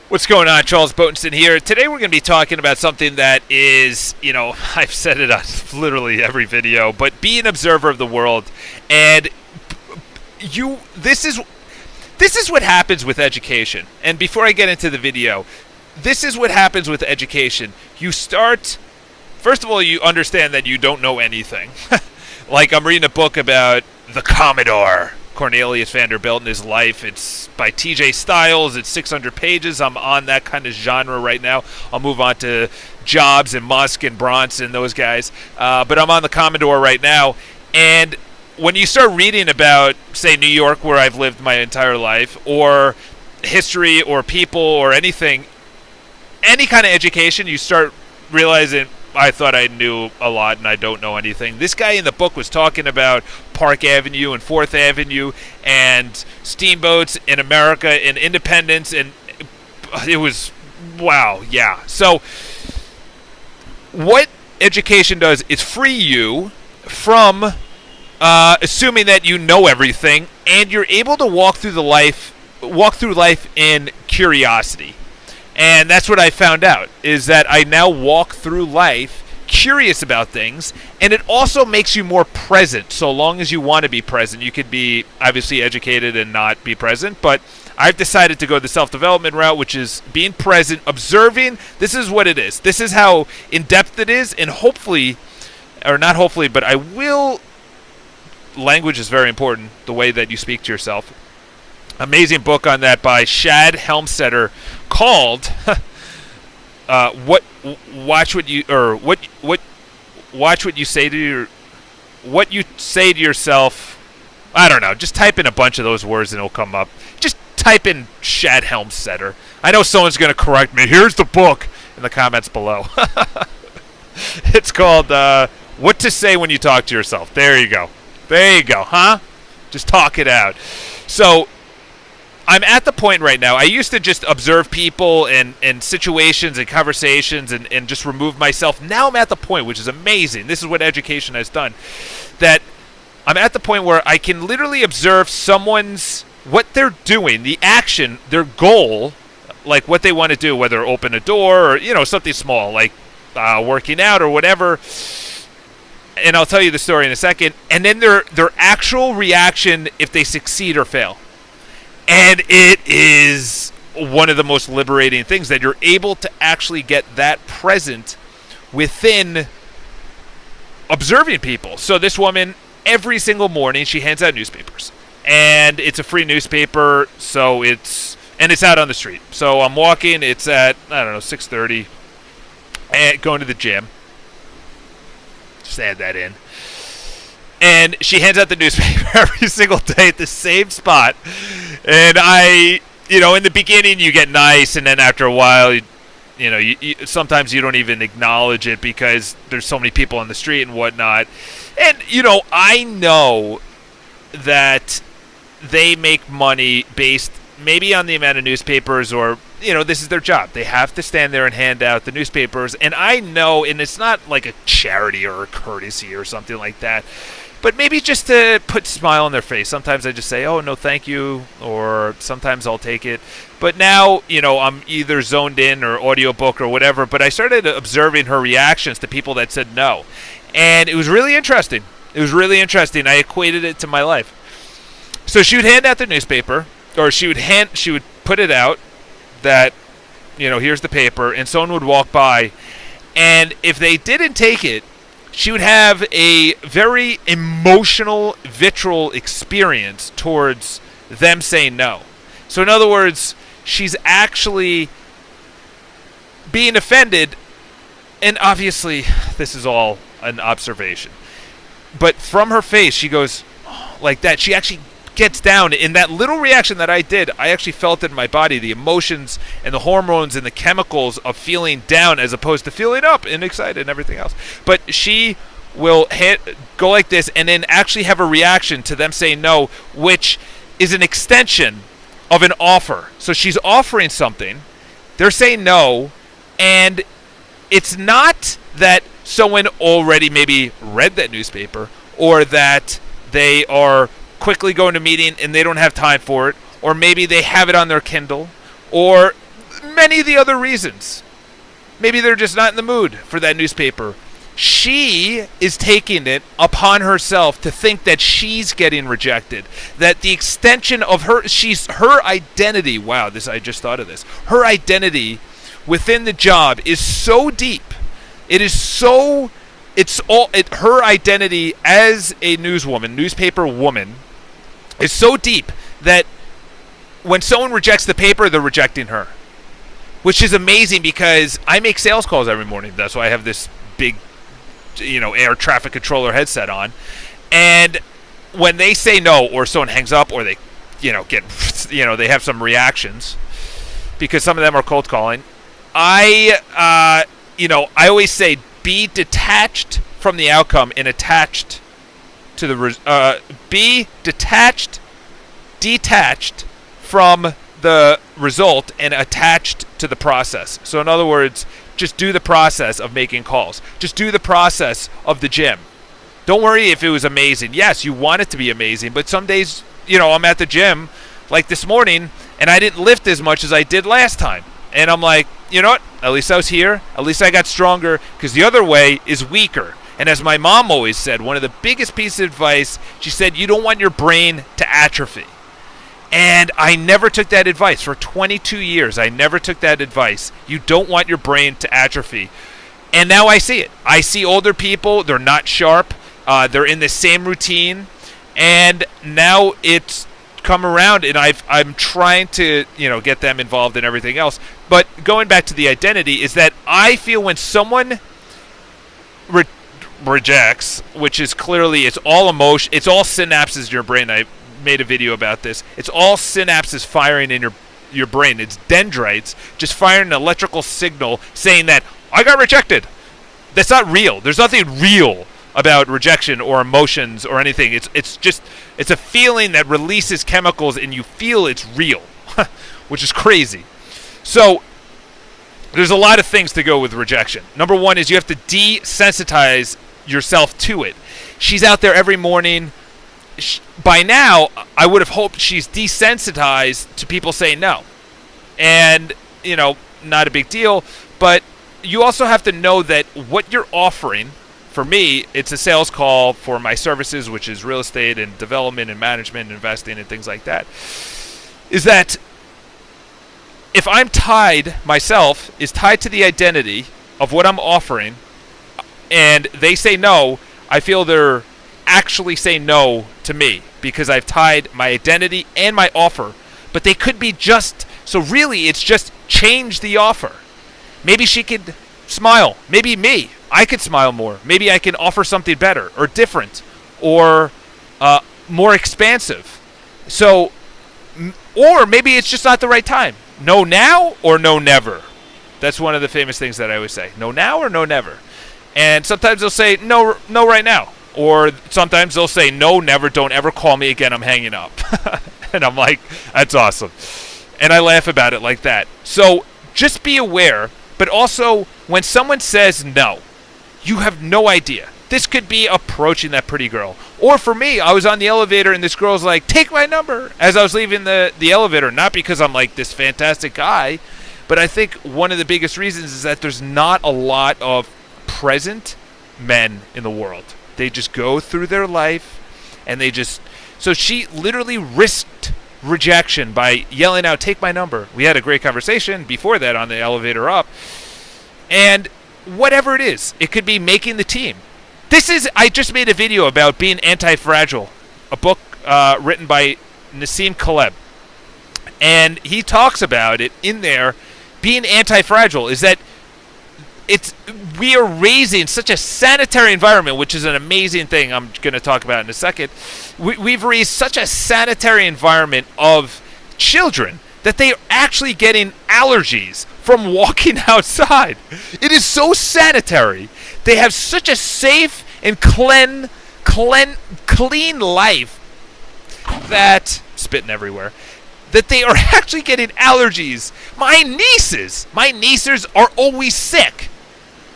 What's going on? Charles Botenson here. Today we're going to be talking about something that is, I've said it on literally every video, but be an observer of the world. And this is what happens with education. And before I get into the video, this is what happens with education. First of all, you understand that you don't know anything. Like I'm reading a book about the Commodore, Cornelius Vanderbilt, and his life. It's by T.J. Stiles. It's 600 pages. I'm on that kind of genre right now. I'll move on to Jobs and Musk and Bronson, those guys. But I'm on the Commodore right now. And when you start reading about, say, New York, where I've lived my entire life, or history or people or anything, any kind of education, you start realizing, I thought I knew a lot and I don't know anything. This guy in the book was talking about Park Avenue and 4th Avenue and steamboats in America and independence, and it was, wow, yeah. So what education does is free you from assuming that you know everything, and you're able to walk through life in curiosity. And that's what I found out, is that I now walk through life curious about things, and it also makes you more present. So long as you want to be present, you could be obviously educated and not be present, but I've decided to go the self-development route, which is being present, observing. This is what it is. This is how in-depth it is, and hopefully, or not hopefully, but I will, language is very important, the way that you speak to yourself. Amazing book on that by Shad Helmstetter called watch what you say to yourself. I don't know, just type in a bunch of those words and it'll come up. Just type in Shad Helmstetter. I know someone's going to correct me. Here's the book in the comments below. It's called What to Say When You Talk to Yourself. There you go, huh? Just talk it out. So I'm at the point right now, I used to just observe people and situations and conversations and just remove myself. Now I'm at the point, which is amazing, this is what education has done, that I'm at the point where I can literally observe what they're doing, the action, their goal, like what they want to do, whether open a door or, something small, like working out or whatever. And I'll tell you the story in a second. And then their actual reaction if they succeed or fail. And it is one of the most liberating things, that you're able to actually get that present within observing people. So this woman, every single morning, she hands out newspapers. And it's a free newspaper, so it's out on the street. So I'm walking, it's at, 6:30, and going to the gym. Just add that in. And she hands out the newspaper every single day at the same spot. And in the beginning you get nice, and then after a while, you sometimes you don't even acknowledge it because there's so many people on the street and whatnot. And, I know that they make money based maybe on the amount of newspapers, or, this is their job. They have to stand there and hand out the newspapers. And I know, and it's not like a charity or a courtesy or something like that, but maybe just to put a smile on their face. Sometimes I just say, oh, no, thank you, or sometimes I'll take it. But now, I'm either zoned in or audiobook or whatever, but I started observing her reactions to people that said no. And it was really interesting. I equated it to my life. So she would hand out the newspaper, or she would put it out that, here's the paper, and someone would walk by, and if they didn't take it, she would have a very emotional, vitriol experience towards them saying no. So in other words, she's actually being offended, and obviously this is all an observation, but from her face, she goes like that. She actually gets down. In that little reaction that I did, I actually felt it in my body, the emotions and the hormones and the chemicals of feeling down as opposed to feeling up and excited and everything else. But she will go like this and then actually have a reaction to them saying no, which is an extension of an offer. So she's offering something, they're saying no, and it's not that someone already maybe read that newspaper, or that they are quickly going to a meeting and they don't have time for it, or maybe they have it on their Kindle, or many of the other reasons. Maybe they're just not in the mood for that newspaper. She is taking it upon herself to think that she's getting rejected. That the extension of her identity. Wow, I just thought of this. Her identity within the job is so deep. It is so. Her identity as a newspaper woman, is so deep that when someone rejects the paper, they're rejecting her. Which is amazing because I make sales calls every morning. That's why I have this big, air traffic controller headset on. And when they say no, or someone hangs up, or they, they have some reactions, because some of them are cold calling. I always say be detached from the outcome and attached to the be detached from the result and attached to the process. So in other words, just do the process of making calls. Just do the process of the gym. Don't worry if it was amazing. Yes, you want it to be amazing, but some days, I'm at the gym, like this morning, and I didn't lift as much as I did last time. And I'm like, you know what? At least I was here. At least I got stronger, because the other way is weaker. And as my mom always said, one of the biggest pieces of advice, she said, you don't want your brain to atrophy. And I never took that advice. For 22 years, I never took that advice. You don't want your brain to atrophy. And now I see it. I see older people, they're not sharp. They're in the same routine. And now it's come around, and I'm trying to, get them involved in everything else. But going back to the identity is that I feel when someone rejects, which is clearly, it's all emotion, it's all synapses in your brain. I made a video about this. It's all synapses firing in your brain. It's dendrites just firing an electrical signal saying that I got rejected. That's not real. There's nothing real about rejection or emotions or anything. It's a feeling that releases chemicals and you feel it's real, which is crazy. So there's a lot of things to go with rejection. Number one is you have to desensitize yourself to it. She's out there every morning. By now, I would have hoped she's desensitized to people saying no. And, not a big deal. But you also have to know that what you're offering, for me, it's a sales call for my services, which is real estate and development and management and investing and things like that, is that if I'm myself is tied to the identity of what I'm offering, and they say no, I feel they're actually say no to me because I've tied my identity and my offer. But they could be so really it's just change the offer. Maybe she could smile. Maybe I could smile more. Maybe I can offer something better or different or more expansive. So, or maybe it's just not the right time. No now or no never. That's one of the famous things that I always say. No now or no never. And sometimes they'll say no right now. Or sometimes they'll say, no, never, don't ever call me again, I'm hanging up. And I'm like, that's awesome. And I laugh about it like that. So just be aware, but also when someone says no, you have no idea. This could be approaching that pretty girl. Or for me, I was on the elevator and this girl's like, take my number, as I was leaving the elevator. Not because I'm like this fantastic guy, but I think one of the biggest reasons is that there's not a lot of present men in the world. They just go through their life, and so she literally risked rejection by yelling out, take my number. We had a great conversation before that on the elevator up. And whatever it is, it could be making the team. I just made a video about being anti-fragile, a book written by Nassim Taleb. And he talks about it in there. Being anti-fragile is that we are raising such a sanitary environment, which is an amazing thing I'm going to talk about in a second. We've raised such a sanitary environment of children that they are actually getting allergies from walking outside. It is so sanitary. They have such a safe and clean life that, spitting everywhere, that they are actually getting allergies. My nieces are always sick.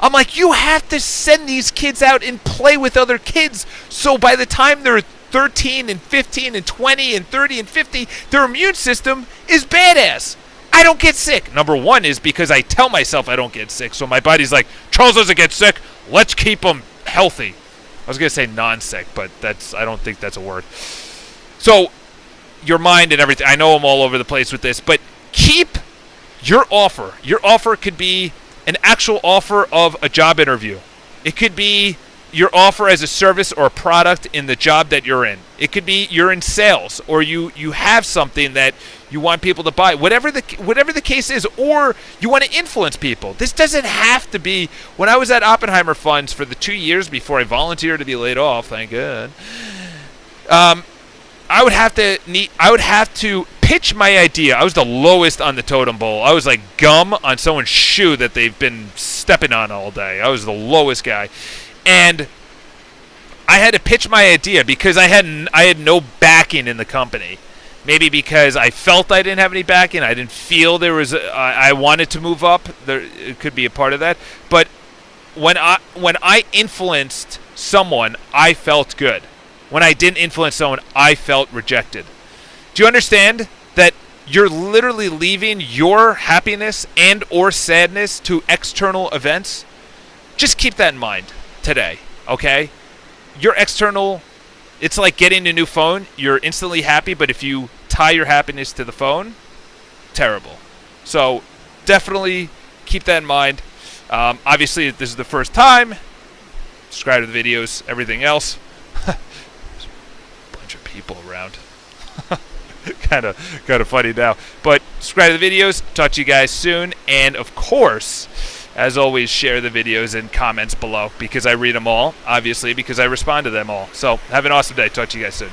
I'm like, you have to send these kids out and play with other kids, so by the time they're 13 and 15 and 20 and 30 and 50, their immune system is badass. I don't get sick. Number one is because I tell myself I don't get sick. So my body's like, Charles doesn't get sick. Let's keep him healthy. I was going to say non-sick, but I don't think that's a word. So your mind and everything. I know I'm all over the place with this, but keep your offer. Your offer could be an actual offer of a job interview. It could be your offer as a service or a product in the job that you're in. It could be you're in sales, or you have something that you want people to buy. Whatever the case is, or you want to influence people. This doesn't have to be. When I was at Oppenheimer Funds for the 2 years before I volunteered to be laid off, thank God. I would have to pitch my idea. I was the lowest on the totem pole. I was like gum on someone's shoe that they've been stepping on all day. I was the lowest guy. And I had to pitch my idea because I had no backing in the company. Maybe because I felt I didn't have any backing. I didn't feel there was. I wanted to move up. It could be a part of that. But when I influenced someone, I felt good. When I didn't influence someone, I felt rejected. Do you understand that you're literally leaving your happiness and or sadness to external events? Just keep that in mind today, okay? Your external, it's like getting a new phone. You're instantly happy, but if you tie your happiness to the phone, terrible. So definitely keep that in mind. Obviously, if this is the first time, subscribe to the videos, everything else. Bunch of people around. kind of funny now. But subscribe to the videos. Talk to you guys soon. And, of course, as always, share the videos and comments below because I read them all, obviously, because I respond to them all. So have an awesome day. Talk to you guys soon.